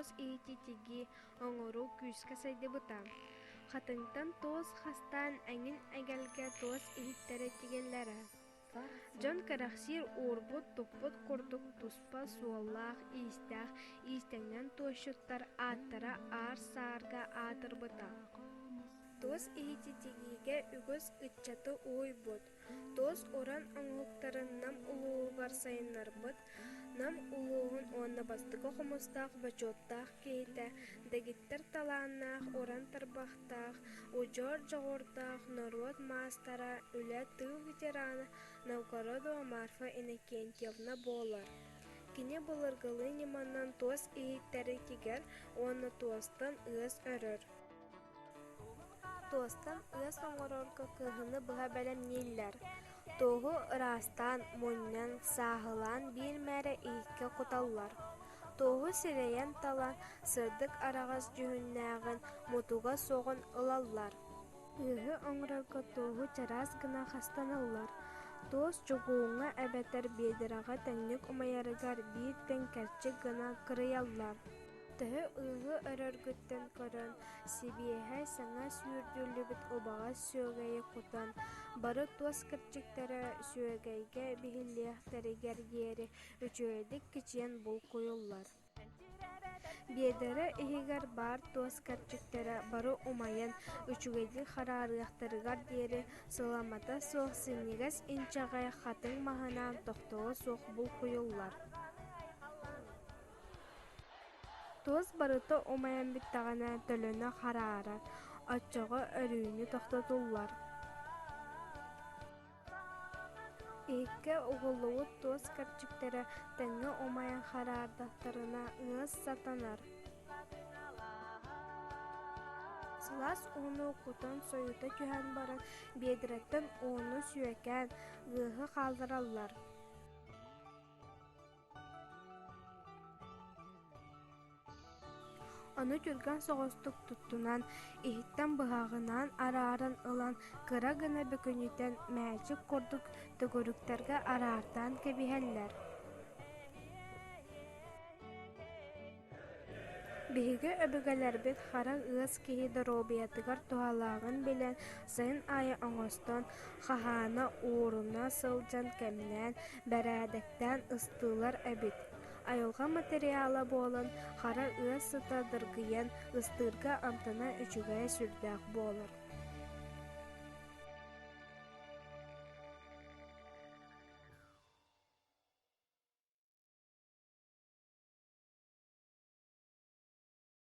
тоос иити тиги оҥору күүска сайдыбыта. Хатыҥтан тоос хастаан эҥин эгэлгэ тоос иһиттерэ тигиллэрэ. Дьон кырахсиир уурбут туппут курдук туспа суоллаах иистээх иистэҥнэн туощуттар ааттара аар саарга аатырбыта. Тоос иһититигиге үгүс ыччаты уойбут. Тоос оран оҥлуктарын нам улуугар сайыннарбыт, нам улууһун уонна бастыга хомустаах бачуоттаах киһитэ, дэгиттэр талааннаах оран тарбахтаах, удьор дьоҕурдаах Норуот маастара үлэ тыыл ветераны Новгородова Марфа Иннокентьевна буолар. Кини былыргылыыни манан тоос иһиттеритигэр уонна туостан ыас өрөр. Туостан ыас оҥорорго кыыһыны быһа бэлэм дииллэр. Туоһу ыраастаан, мунньан, сааһылаан биир-мээри иһикке куталлар. Туоһу сирэйэн талан сырдык араҕас дьүһүннээҕин мутуга суоҕун ылаллар. Ыыһы оҥорорго туоһу чараас гына хастаныллар. Тоос чугууҥҥа эбэтэр биэдэрэҕэ тэҥнүк умайарыгар биир тэнкэрчик гына кырыйаллар. Төһө ыыһы өрөргүттэн көрөн, сибиэһэ саҥа сүүрдүүлүбүт убаҕас сүөгэйи кутан, бары туос кырдьыктара сүөгэйгэ биһиллиэхтэригэр диэри үчүгэйдик кичиэн бул куйуллар. Биэдэрэ иһигэр баар туос кырдьыктара бары умайан үчүгэйдик хараарыахтарыгар диэри сыламата суох синньигэс инчэҕэ хатыҥ маһынаан тохтоҕо суох бул куйуллар. Туос барыта умайаммиттаҕына төлөнө хараара, оччоҕо өрүүнү тохтотуллар. Иһикке угуллубут туос кырдьыктара тэҥҥэ умайан хараардахтарына ыас сатанар. Сылаас уону кутан сойута түһэн баран биэдэрэттэн уону сүөкээн ыаһы хааллараллар. Ону түргэн соҕостук туттунан, иһиттэн быһааҕынаан арааран ылан кыра гына бөкөнүтэн мээчик курдук төгөрүктэргэ араартаан кэбиһэллэр. Биһиги өбүгэлэрбит хара ыас киһи доробиятыгар туһалааҕын билэн сайын аайы оҥостон, хаһаана ууруна сылдьан кэмнээн, бэрээдэктээн ыстыылар эбит. Айылҕа материала буолан, хара ыас сыта дыргыйан, ыстыырга амтана үчүгэй сүрдээх буолар.